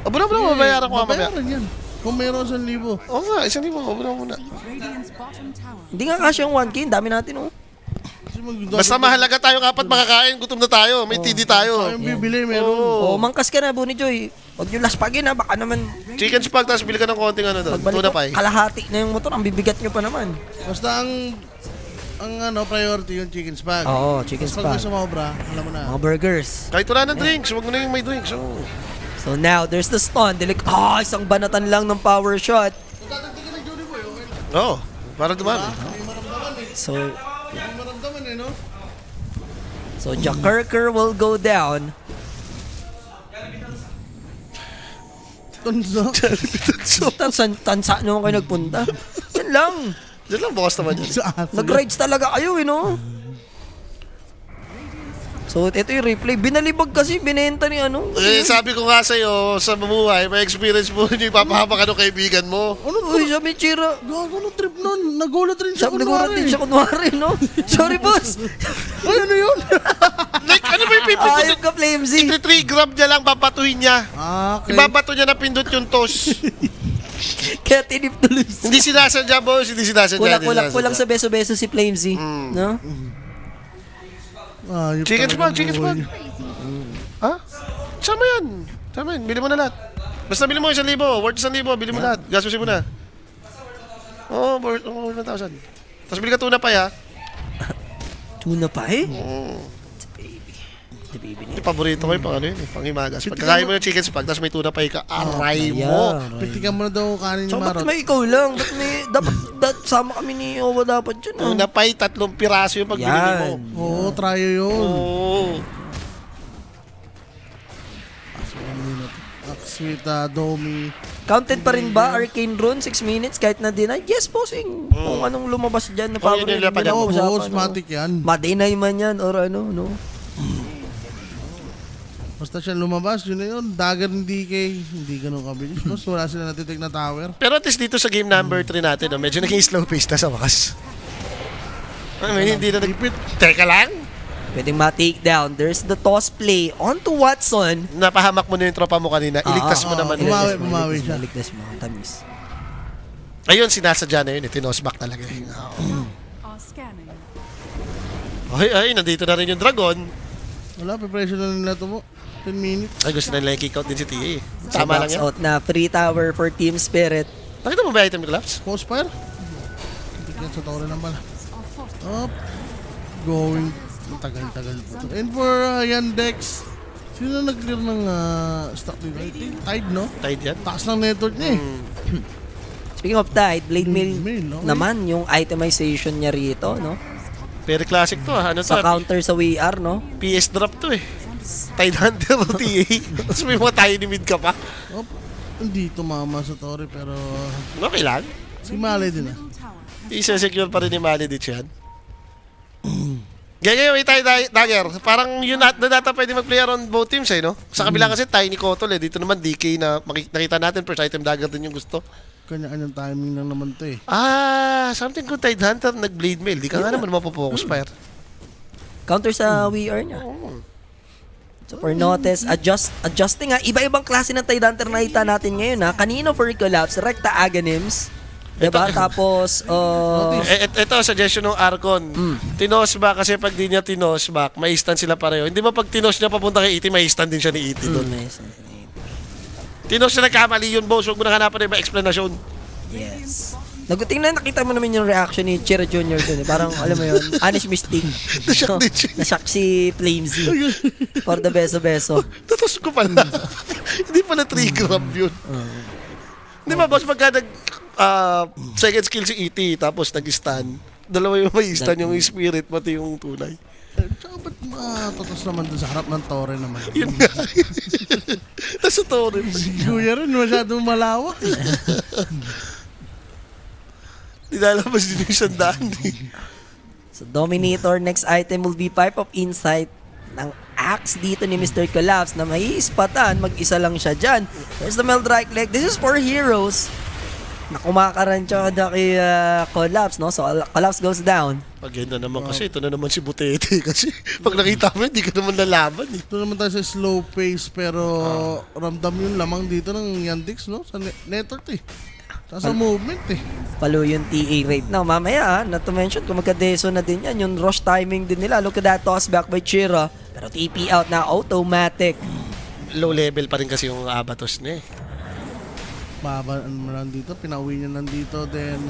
Abunahan mo na, mabayaran ko mamaya. Mabayaran yan. Kung meron 1,000. Oo nga, 1,000, abunahan mo na. Radiant's bottom tower. Hindi nga kasi yung 1K. Ang dami natin, oh. Kasi Basta mahalaga tayong apat makakain, gutom na tayo, may TD tayo. Yung bibili, meron. Oh, mangkas ka na, Bunny Joy. Huwag nyo laspagin ha, baka naman Chicken spag, tapos bili ka ng konting ano doon. pagbalik Tuna ko, pie. kalahati na yung motor, ang bibigat nyo pa naman. Basta ang priority yung chicken spag. Oo, chicken Pag may spag. sumobra, alam mo na. Mga burgers. Kahit wala ng drinks, huwag mo na yung may drinks. Oh. So now, there's the stun. Isang banatan lang ng power shot. Oo, para dumami. So, Hindi maramdaman eh, no? so Jack Kirker will go down. Tunso. Tansa naman kayo nagpunta. Yan lang. Diyan lang, bukas naman yan. Sa aso. Nag-rides talaga kayo, no? So, ito yung replay. Binalibag kasi, binenta ni ano. Sabi ko nga sa'yo, sa mamuhay, may experience mo, hindi ipapahama ka ng kaibigan mo. Uy, sabi Chira. Gago ng trip nun. Nagulat rin siya Sabi nagulat din siya kunwari, no? Sorry, boss. Ay, ano yun? Like, ano ba yung pipindot? Ayop ka, Flamesy. 3 grab niya lang, papatuhin niya. Okay. Ibabato niya na pindot yung toss. Kaya tinip tuloy. Hindi sinasadya, boss. Hindi sinasadya. Kulang sa beso-beso si Flamesy. No? Ayop Chicken talaga spag, chicken buhay spag. niya. Ha? Sama yan. Sama yan. Bili mo na lahat. Basta bili mo 1,000. Worth 1,000. Bili mo lahat. Gastusin mo na. Oo, worth 1,000. Tapos bili ka tuna pa, ha? Tuna pa eh. Yung paborito ko yung pang ano yun, pang himagas. Pagkakain mo ng chicken spag, tapos may tuna pa ka, aray mo. Pitikan mo na daw kanin ni So, ba't Marot. may ikaw lang? Ba't may, dapat sama kami ni Owa dapat yun. Tuna pa'y 3 piraso yung pagbili mo. Yan. Oo, tryo yun. Oo. Sweet Domi. Counted pa rin ba Arcane Rune 6 minutes kahit na deny? Yes, bossing. Kung anong lumabas dyan na power yun yung lapan. Oo, usapan, boss, matik yan. Ma-deny man yan or ano, no? Basta siya lumabas, yun na yun. Dagger ng DK, hindi ganun kabilis. Boss, wala sila natitig na tower. Pero at least dito sa game number 3 natin, no, medyo naging slow pace na sa wakas. I mean, hindi na Ipit. Teka lang. Pwedeng ma-take down. There's the toss play onto Watson. Napahamak mo na yung tropa mo kanina. Iligtas mo naman. Bumawi, bumawi siya. Iligtas mo. Tamis. Ayun, sinasadya na yun. Tinosback talaga. Are scanning. Ay, nandito na rin yung dragon. Wala, preparation na nila ito mo. 10 minutes. Ay, gusto na nila yung kick out din si TA. So, Tama lang box yan. out na. Free tower for Team Spirit. Nakita mo ba item collapse? Postfire. Tignan sa tower ng bala. Are forced. Up. Going. Tagal-tagal po ito. And for Yandex, sino nag-clear ng stock dito? I think Tide, no? Tide yan. Taas ng network niya eh. Speaking of Tide, Blade Mail Mail, okay. naman yung itemization niya rito, no? Very classic to. Ano to? Sa counter sa WR, no? PS drop to eh. Tide Hunter o TA. Tapos may mga tayo ni mid ka pa. Up. Hindi tumama sa Tori pero Okay lang. si Mali din ah. Middle tower. Isa-secure pa rin ni Maledich yan. Ganyan yung tayo dagger. Parang yun na data pwede mag-player on both teams eh, no? Sa kabila kasi tayo ni Kotol eh. Dito naman DK na nakita natin first item dagger din yung gusto. Kanya-kanyang timing lang naman to eh. Something kung Tide Hunter nag-blade mail. Di ka nga naman mapopokus fire. Counter sa WR niya. So for notice, adjusting nga, iba-ibang klase ng Tide Hunter na nakita natin ngayon ha. Kanino for collapse, Recta Aganims. Diba? Tapos, Ito, suggestion ng Arcon. Tinosback kasi pag di niya tinosback, may stand sila pareho. Hindi ba pag tinos niya papunta kay Iti, may stand din siya ni Iti doon. Tinos siya nagkamali yun, boss. Huwag mo na hanapan ng iba explanation. Yes. Tingnan, nakita mo naman yung reaction ni Chira Jr. dun eh. Parang, alam mo yun, honest mistake. Nashock din siya. Nashock si Flamesy. For the beso-beso. Tatos ko pala. Hindi pala 3 gram yun. Di ba, boss, pagka second skill si E.T. tapos nag-stun, dalawa yung may stun, yung spirit, pati yung tunay. Tsaka ba't matatas naman dun sa harap ng Tori naman? Yun nga. Tapos ito rin. Si Kuya rin, masyadong malawak. Nilalabas din yung sandaan. So Dominator, next item will be Pipe of Insight ng axe dito ni Mr. Collapse na may ispatan, mag-isa lang siya dyan. There's the Meld right leg. This is for heroes na kumakarancho na kay Collapse, no? So Collapse goes down. Pag na naman kasi, ito na naman si Butete kasi pag nakita mo, hindi ka naman lalaban eh. Ito naman tayo sa slow pace pero ramdam yung lamang dito ng Yandex, no? Sa network eh. Tsaka sa movement eh. Palo yung TA rate. Now, mamaya, not to mention, kung magka-deso na din yan, yung rush timing din nila. Look at that toss back by Chira. Pero TP out na automatic. low level pa rin kasi yung Abatos niya eh. Baba mo nandito, pinauwi niya nandito, then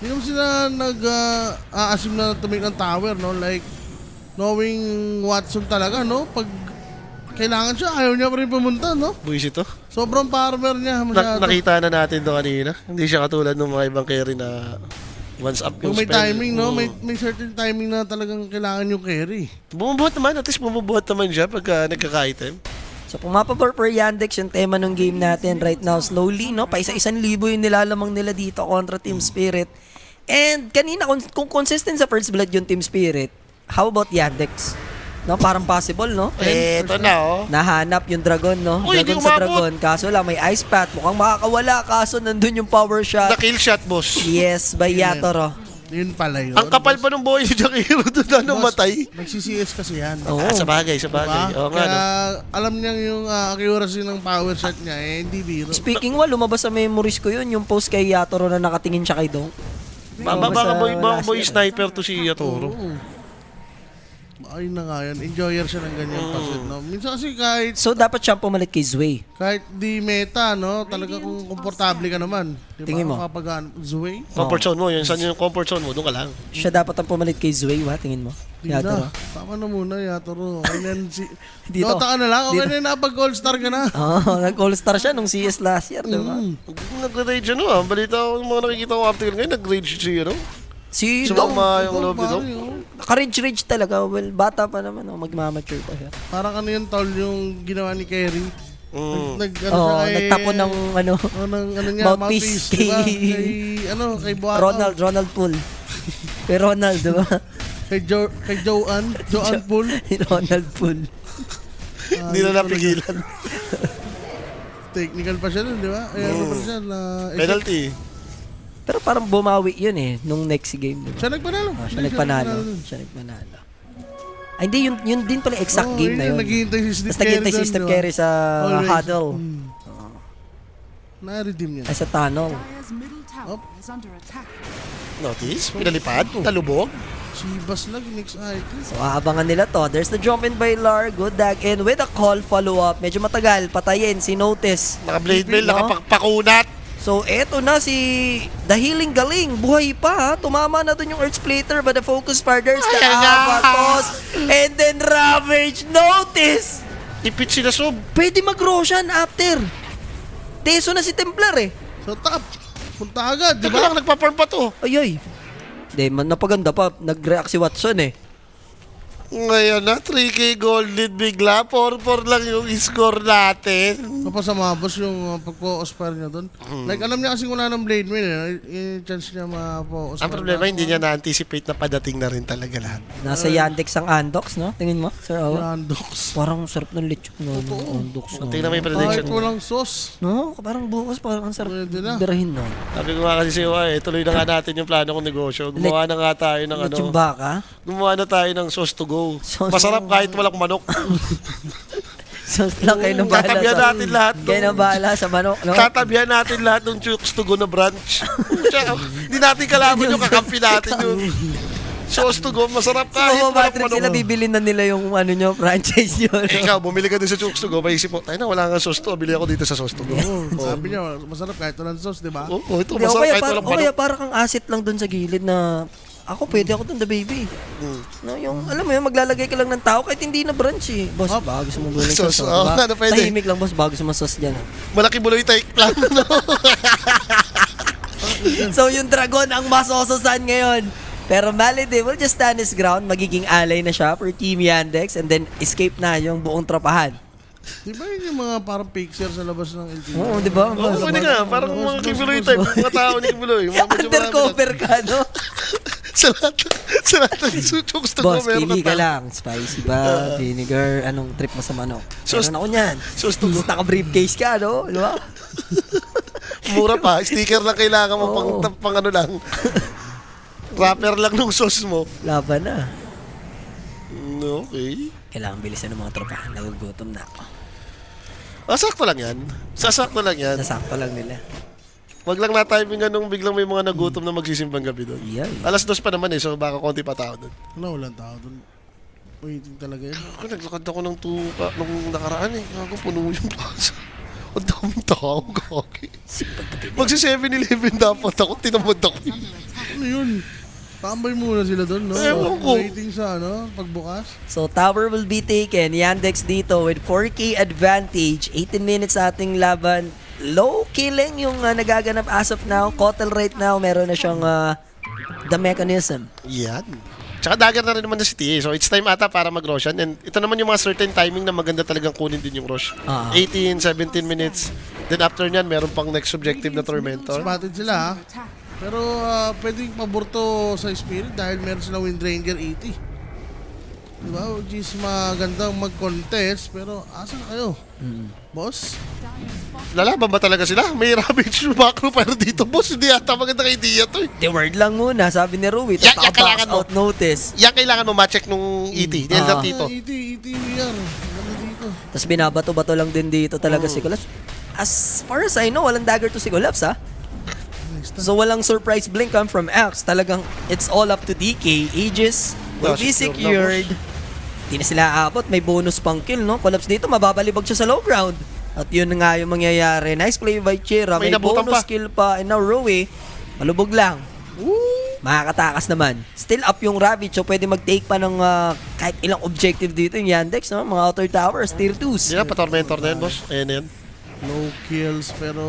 hindi naman sila nag-aasim na tumik ng tower, no? Like, knowing Watson talaga, no? Pag kailangan siya, ayaw niya pa rin pumunta, no? Buwis ito. Sobrang farmer niya masyado. Nakita na natin to kanina. Hindi siya katulad ng mga ibang carry na once up Yung may spell. timing, no? May certain timing na talagang kailangan yung carry. Bumubuhat naman. At least bumubuhat naman siya pagka nagkaka-item. So pumapabor per Yandex yung tema ng game natin right now slowly, no? Paisa-1,000 yung nilalamang nila dito kontra Team Spirit. And kanina, kung consistent sa First Blood yung Team Spirit, how about Yandex? No, parang possible, no? Eto na oh. Nahanap yung Dragon, no? Uy, Dragon di sa umabot. Dragon. Kaso lang, may Ice Path. Mukhang makakawala. Kaso nandun yung power shot. Na kill shot, boss. Yes, by Yatoro. Yun pala yun. Ang kapal pa ng boy ni Jakiro doon na namatay. Nagsi-CS kasi yan. Oo. Sa bagay. Diba? Oo nga, Kaya no? alam niya yung accuracy ng power shot niya, eh, hindi biro. Speaking lumabas sa memories ko yun, yung post kay Yatoro na nakatingin siya kay Dong. Baka Lumabas sa boy last year. sniper to si Yatoro. Oo. Ayun na nga yan. Enjoyer siya ng ganyan pasit, no? Minsan kasi kahit So, dapat siya pumalit kay Zway. di meta, no? Talaga kung komportable ka naman. Diba? Tingin mo? Kapag Zway? Comfort zone mo. Yun, saan yung comfort zone mo? Doon ka lang. Siya dapat ang pumalit kay Zway, tingin mo? Di Yatoro. na. Tama na muna, Yatoro. Okay na yan Dito. Dota ka na lang. Okay Dito. na yun, napag-all-star ka na. Oo, nag-all-star siya nung CS last year, di ba? Nag-rage ano ah. Balita ko yung mga nakikita ko article ngayon. Nag-rage si ano. Si Sumama Dong, yung lobby Pare, Dong. oh. naka-rage talaga. Well, bata pa naman, magmamature pa siya. Parang ano yung tol yung ginawa ni Kerry. Ano Oo, siya kay... nagtapon ng ano, ano niya, mouthpiece diba? kay- Kay Boateng. Ronald Poole. Kay Ronald, di ba? Kay Joanne Poole. Ronald Poole. Hindi na napigilan. Technical pa siya nun, di ba? Ano pa siya na... Penalty. Pero parang bumawi yun nung next game. Di ba? Siya nagpanalo. Siya nagpanalo. Ay, hindi, yun din pala exact game na yun. Naghihintay si Steve Tapos naghihintay si doon, Steph di ba? Curry sa Always. huddle. Na-redeem niya. Ay, sa tunnel. Dire's middle tower is under attack. Notice? Pinalipad. Talubog. Chivas lang, next item. So, aabangan nila to. There's the jump in by Lar. Good dag in with a call follow-up. Medyo matagal. Patayin. Si Notice. Naka-blade mail. No? Nakapagpakunat. So, eto na si The Healing Galing. Buhay pa, ha? Tumama na dun yung Earth Splitter, but the focus partners, the Ayan na! Abatos, and then Ravage. Notice! Ipit sila sub. Pwede mag-Roshan after. Teso na si Templar, eh. So top, punta agad, di Teka ba? lang, nagpa-farm pa to. Ay. Di, napaganda pa. Nag-react si Watson, eh. Ngayon na, 3K gold lead bigla. 4-4 lang yung score natin. Kapag sa mga boss yung pagpo-ospire niya doon. Like, alam niya kasi wala ng blade mail, yung chance niya ma-po-ospire. Ang problema, hindi niya na-anticipate na padating na rin talaga lahat. Nasa Yandex ang Andox, no? Tingin mo, Sir Awa. Randox. Parang sarap ng lechon, no? Andox, no? Tingnan mo yung Kahit prediction. walang sauce. No? Parang bukas, parang ang sarap. Pwede na. Birahin, no? Sabi ko nga kasi sa'yo, tuloy na nga natin yung plano kong negosyo. Gumawa na nga tayo ng ano. Lechon baka? Gumawa na tayo ng sauce to go. Sauce Masarap kahit walang manok. So, lang kayo nang bahala. Tatabihan natin lahat. Kayo nang bahala sa manok, no? Tatabihan natin lahat ng chooks to go na branch. Tsaka, hindi natin kalaban yung kakampi natin yun. Sauce to go, masarap Sa kahit mga walang Matrix sila, manok. bibili na nila yung ano nyo, franchise yun. Ikaw, bumili ka din sa chooks to go, maisip mo, tayo na, wala nga sauce to, bili ako dito sa sauce to go. Sabi niya, masarap kahit walang sauce, di ba? Oo, ito, Hindi, o masarap kaya, kahit walang o kaya manok. para kang asset lang dun sa gilid na pwede ako dun, the baby. No, yung, alam mo yun, maglalagay ka lang ng tao kahit hindi na branch eh. Boss, baka gusto mong gulay Sauce, sauce. oo, Diba? ano, pwede. Tahimik lang, boss, baka gusto mong sauce dyan. Malaki buloy take plan, no? So, yung Dragon ang masososan ngayon. Pero Malady will just stand his ground. Magiging ally na siya for Team Yandex and then escape na yung buong tropahan. Di ba yun yung mga parang picture sa labas ng LTV? Oo, di ba? Oo, pwede nga, parang mga kibuloy type, mga tao ni kibuloy. Mga medyo marami lang. Undercover ka, no? sa lahat ng chooks to go, Boss, meron pili ka tao. lang. Spicy ba? Vinegar? Anong trip mo sa manok? Sauce- Meron ako niyan. sauce to go. Naka-briefcase ka, no? Di ba? Mura pa, sticker lang kailangan mo Oo. pang ano lang. Wrapper lang ng sauce mo. Laban na. Okay. Kailangan bilisan ng mga tropahan. Nagugutom na ako. Sakto lang yan. Sasakto lang yan. Nasakto lang nila. Wag lang na-timing anong biglang may mga nagutom na magsisimbang gabi doon. Yay. Alas 2 pa naman so baka konti pa tao doon. Wala, walang tao doon. Waiting talaga yun. Ako, naglakad ako ng tuka nung nakaraan eh. Ako, puno yung plaza. Ang daming tao, kaki. Magsi 7-Eleven dapat ako, tinamad ako. Ano yun? Tambay muna sila doon, no? Ewan ko. Waiting sa, pagbukas. So, tower will be taken. Yandex dito with 4K advantage. 18 minutes sa ating laban. Low killing yung nagaganap as of now. Kotal right now, meron na siyang the mechanism. Yan. Tsaka dagger na rin naman na si TA. So, it's time ata para mag-Roshan. And ito naman yung mga certain timing na maganda talagang kunin din yung Rosh. 18, 17 minutes. Then after nyan, meron pang next objective na Tormentor. Spotted sila, ha? Pero pwedeng paborto sa Spirit dahil meron silang Wind Ranger 80. Diba? Which is magandang mag-contest. Pero asan kayo? Boss? Lalaban ba talaga sila? May Ravage macro pero dito, boss. Hindi ata magandang idea to eh. The word lang muna, sabi ni Rui. Yan, Tapos yan kailangan box out mo. notice. Yan kailangan mo ma-check nung ET. Dahil lang dito. 80 VR. Ano dito? Tapos binabato-bato lang din dito talaga si Kulaps. As far as I know, walang dagger to si Kulaps, ha? So walang surprise blink come from X. Talagang it's all up to DK. Aegis will be Secure na, secured. Di na sila aabot. May bonus pang kill, no? Kulaps dito, mababalibag siya sa low ground. At yun nga yung mangyayari. Nice play by Chira. May May nabutan bonus pa. kill pa. And now Rui, malubog lang. Makakatakas naman. Still up yung Ravage. So pwede mag-take pa ng kahit ilang objective dito yung Yandex, no? Mga outer towers, tier 2s. Hindi na, pa-Tormentor na yan, boss. Ayan na yan. No kills pero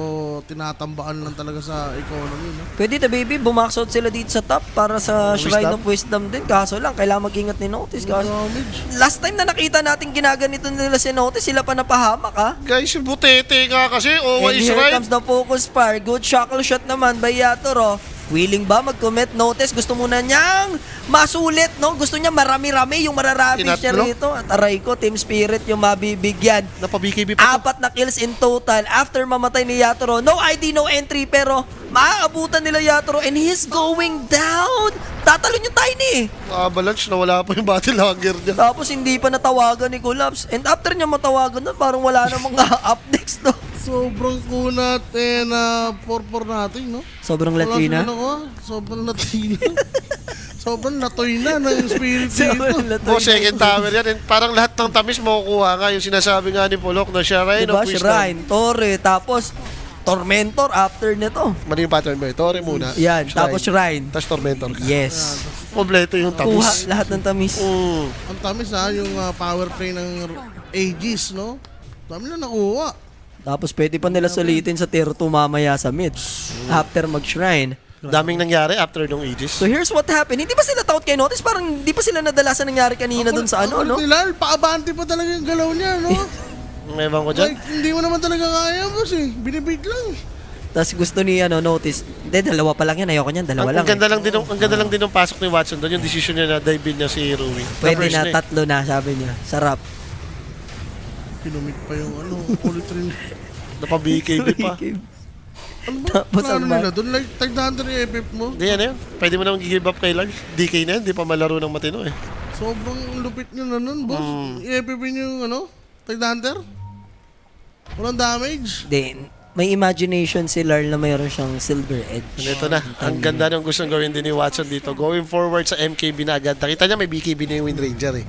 tinatambakan lang talaga sa economy, no? Pwede na baby, bumax out sila dito sa top para sa Shrine of Wisdom din. Kaso lang, kailangan mag-ingat ni Notice. Kaso, Damage. last time na nakita natin ginaganito nila si Notice, sila pa napahamak ha. Guys, yung butete nga kasi. And Always here right. comes the focus fire. Good shackle shot naman by Yatoro. Willing ba mag-commit? Notice, gusto muna niyang masulit, no? Gusto niya marami-rami yung mararami siya Tinatlo? rito. At aray ko, Team Spirit yung mabibigyan. Napa-BKB pa to. 4 na kills in total after mamatay ni Yatoro. No ID, no entry, pero maaabutan nila Yatoro and he's going down. Tatalon yung Tiny. Avalanche na wala pa yung battle hunger niya. Tapos hindi pa natawagan ni Collapse. And after niya matawagan na, parang wala na mga up next, no? Sobrang kunat and 4-4 natin, no? Sobrang Wala Latina. sila nakuha. Sobrang Latina. Sobrang latoy na ng Spirit Sobrang dito. Latina. Boss, second tower yan. And parang lahat ng tamis makukuha nga. Yung sinasabi nga ni Polok na Shrine Diba? of Wisdom. Shrine, Torre, tapos Tormentor after nito. Mali yung pattern mo eh. Torre muna. Yan, tapos Shrine. Tapos Tormentor ka. Yes. Kompleto yung Kuha tamis. lahat ng tamis. Ang tamis yung power play ng Aegis, no? Dami na nakuha. Tapos pwede pa nila sulitin sa tier 2 mamaya sa mid. After mag-Shrine. Daming nangyari after nung Aegis. So here's what happened. Hindi pa sila tout kay Notice? Parang hindi pa sila nadala sa nangyari kanina dun sa ano, no? Nila, paabante pa talaga yung galaw niya, no? Ewan ko dyan. Like, hindi mo naman talaga kaya, boss eh. Binibig lang. Tapos gusto ni Notice. Hindi, dalawa pa lang yan. Ayoko niyan, dalawa lang. Ang ganda lang din ang ganda lang din ng pasok ni Watson doon, yung decision niya na dive in niya si Rui. Pwede first na, eh. tatlo na, sabi niya. Sarap. Pinumit pa yung ulit rin. Napa-BKB pa. Ano ba? Tapos Plano ang nila doon? Like, tag-100 yung FF mo. Hindi yan yun. Pwede mo naman give up kay Large. DK na yan, di pa malaro ng matino eh. Sobrang lupit nyo na nun, boss. I-FF nyo yung tag-100? Walang damage. Then, may imagination si Larl na mayroon siyang silver edge. And ito na. Ang ganda ng gustong gawin din ni Watson dito. Going forward sa MKB na agad. Nakita niya may BKB na yung Wind Ranger eh.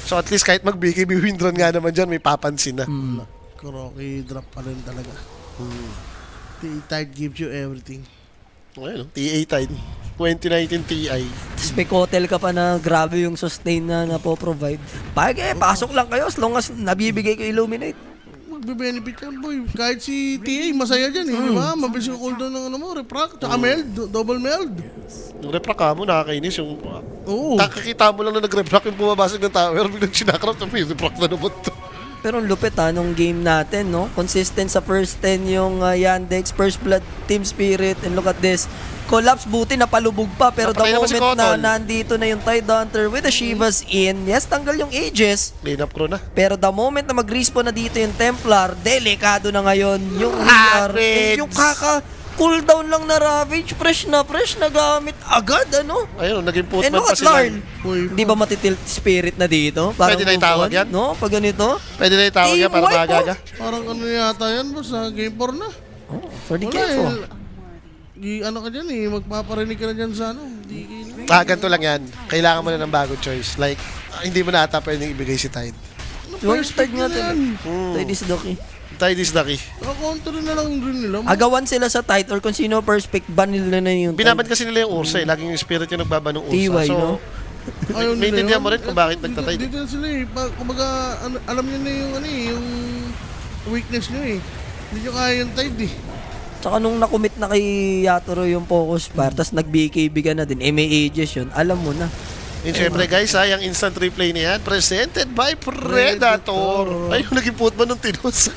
So at least kahit mag-BKB Wind Run nga naman dyan, may papansin na. Kuroki drop pa rin talaga. T-Tide gives you everything. Ayun, TA Tide. 2019 TI. Tapos may kotel ka pa na grabe yung sustain na napoprovide. Pasok lang kayo as long as nabibigay ko Illuminate. Magbe-benefit yan, boy. Kahit si TA, masaya dyan eh. Di ba? Mabilis yung cooldown ng refract. Tsaka meld. Double meld. Yung reprack ka mo, nakakainis. Yung Oo. kakakita mo lang na nag-reprack yung bumabasag ng tower. Biglang sinakrap, tapos yung reprack na naman to. Pero ang lupit nung game natin, no? Consistent sa first 10 yung Yandex, First Blood, Team Spirit, and look at this. Collapse, buti napalubog pa, pero the Napatay naman si moment na Cotton. nandito na yung Tide Hunter with the Shivas in, yes, tanggal yung Aegis, Clean up crew na. pero the moment na mag-respawn na dito yung Templar, delikado na ngayon yung VR. Ravage! Yung cooldown lang na Ravage, fresh na gamit agad, ano? Ayun, naging And footman look pa at sila. Larl. Di ba matitilt spirit na dito? Parang Pwede na move itawag on, yan? no? Pag ganito. Pwede na itawag yan para Team wipe, magaga. Parang ano yata yan, boss. Game 4 na. Oh, for the Wala careful. ano ka dyan eh. Magpaparinig ka na dyan sa DK na. Ganito lang yan. Kailangan mo na ng bagong choice. Like, hindi mo na ata pwedeng ibigay si Tide. Yung First Tide pick nga na to. yan. Tide is Doki. Tide is the key. Counter na lang rin nila. Agawan sila sa Tide or kung sino first pick, ban nila na yung Binabad Tide. kasi nila yung Ursa eh. Laging yung spirit yung nagbaba ng Ursa. TY, So, no? Ayun may nila intindihan yun. mo rin kung bakit Dito- nagtatay. Dito na sila eh. Kumbaga, alam nyo na yung, yung weakness nyo eh. Hindi nyo kaya yung Tide eh. Tsaka nung nakumit na kay Yatoro yung focus bar, tapos nag-BKB ka na din, may ages yun, alam mo na. And syempre guys, yung instant replay na yan, presented by Predator. Ay, yung naging footman ng Tinos.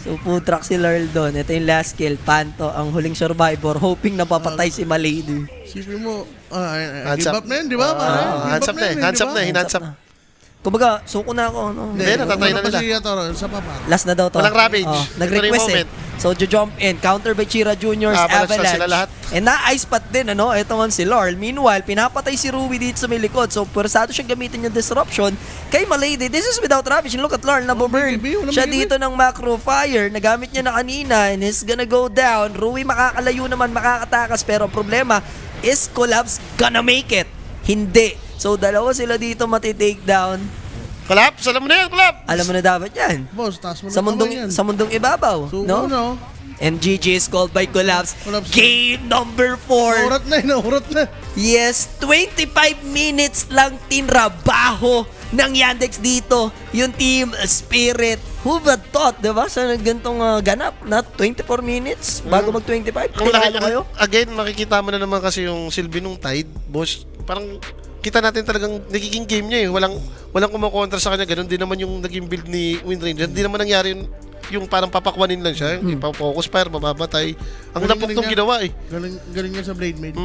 So, food truck si Lurl doon. Ito yung last kill. Panto, ang huling survivor, hoping na papatay si Malady. Sipin mo, Hands give up. up na yun, di ba? Hands up na eh. Hands up na eh. Hands up. Kumbaga, suko na ako. No? Hindi, natatry na nila. Kasi Yatoro, sa papa. Last na daw to. Walang ravage. Oh, Ito nag-request na yung eh. So, jump in. Counter by Chira Juniors, Avalanche na Avalanche. sila lahat. And na-ice pat din, ano? Ito nga si Lorl. Meanwhile, pinapatay si Ruby dito sa may likod. So, pwersado siya gamitin yung disruption. Kay Malady, this is without ravage. And look at Lorl, naboburn. walang Siya BKB. dito ng macro fire. Nagamit niya na kanina and he's gonna go down. Ruby makakalayo naman, makakatakas. Pero ang problema is Collapse gonna make it. Hindi. So, dalawa sila dito matitake down. Collapse, alam mo na yan, Collapse. Alam mo na dapat yan. Boss, taas mo na Sa mundong, kamay yan. sa mundong ibabaw. So, no? no? And GG is called by Collapse. Collapse. Game number 4. Naurat na, naurat na. Yes, 25 minutes lang tinrabaho ng Yandex dito. Yung Team Spirit. Who would thought, diba? Sa gantong ganap na 24 minutes bago mag-25. Kung Tinalo kayo? again, makikita mo na naman kasi yung silbi nung Tide, boss. Parang kita natin talagang nagiging game niya eh. Walang kumokontra sa kanya. Ganon din naman yung naging build ni Windranger. Hindi naman nangyari yung parang papakwanin lang siya. Ipa-focus fire, mababatay. Ang lapok nung ginawa eh. Galing niya sa Blade Mage.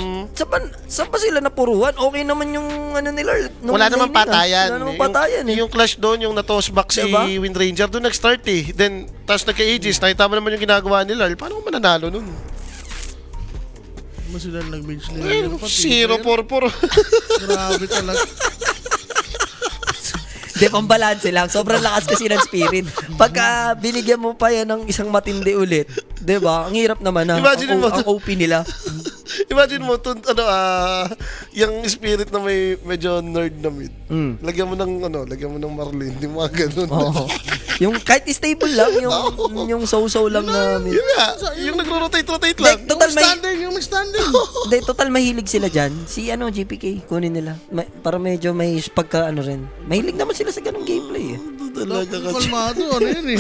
Saan ba sila napuruan? Okay naman yung ano nila. nung Wala namang lane nila. patayan. Wala namang patayan eh. Yung clash doon, yung na-toss back si Diba? Windranger, doon nag-start eh. Then, tapos nagka-ages, nakita mo naman yung ginagawa nila. Paano mo mananalo nun? Ano ba sila nag-mage nila? Eh, 0-4-4. Grabe talaga. Di, pambalanse lang. Sobrang lakas kasi ng Spirit. Pagka binigyan mo pa yan ng isang matindi ulit, di ba? Ang hirap naman na. Imagine mo Ang OP nila. Imagine mo, yung spirit na may medyo nerd na mid. Lagyan mo ng Marlin, di mo ganun. Oo. Yung kahit stable lang, yung so-so lang na mid. Yun nga, yung nagro-rotate-rotate lang. Like, total may Yung standing. Hindi, total mahilig sila dyan. Si GPK, kunin nila. Para medyo may pagka rin. Mahilig naman sila sa ganung gameplay eh. Talaga kasi. Kalmado, ano yun eh.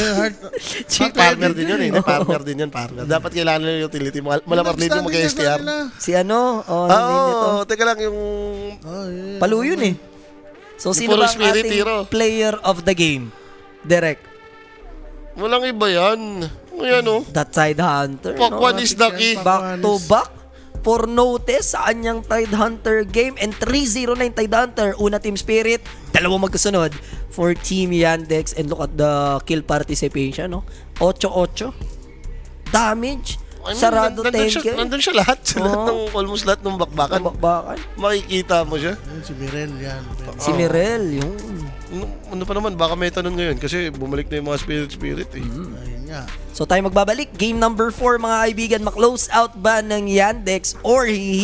Partner din yun eh. Partner din yun, partner. Dapat kailangan nila yung utility. Malamarlin yung mag-STR. Si name nito. Teka lang yung... Palu yun eh. So, Yung sino puro ba ang spirit ating hero. player of the game? Direct. Walang iba yan. Ayan o. That Tide Hunter. Pakwan is the key. Back to back for notice sa anyang Tide Hunter game and 3-0 na yung Tide Hunter. Una Team Spirit, dalawa magkasunod for Team Yandex and look at the kill participation, no? 8-8. Damage. Sarado 10k. Nandun siya lahat. Almost lahat ng bakbakan. Bakbakan. Makikita mo siya. Si Mirel yan. Si Mirel, yung... Ano pa naman, baka may tanong ngayon kasi bumalik na yung mga spirit eh. Ayun nga. So tayo magbabalik. Game number 4 mga kaibigan. Ma-close out ba ng Yandex or hihi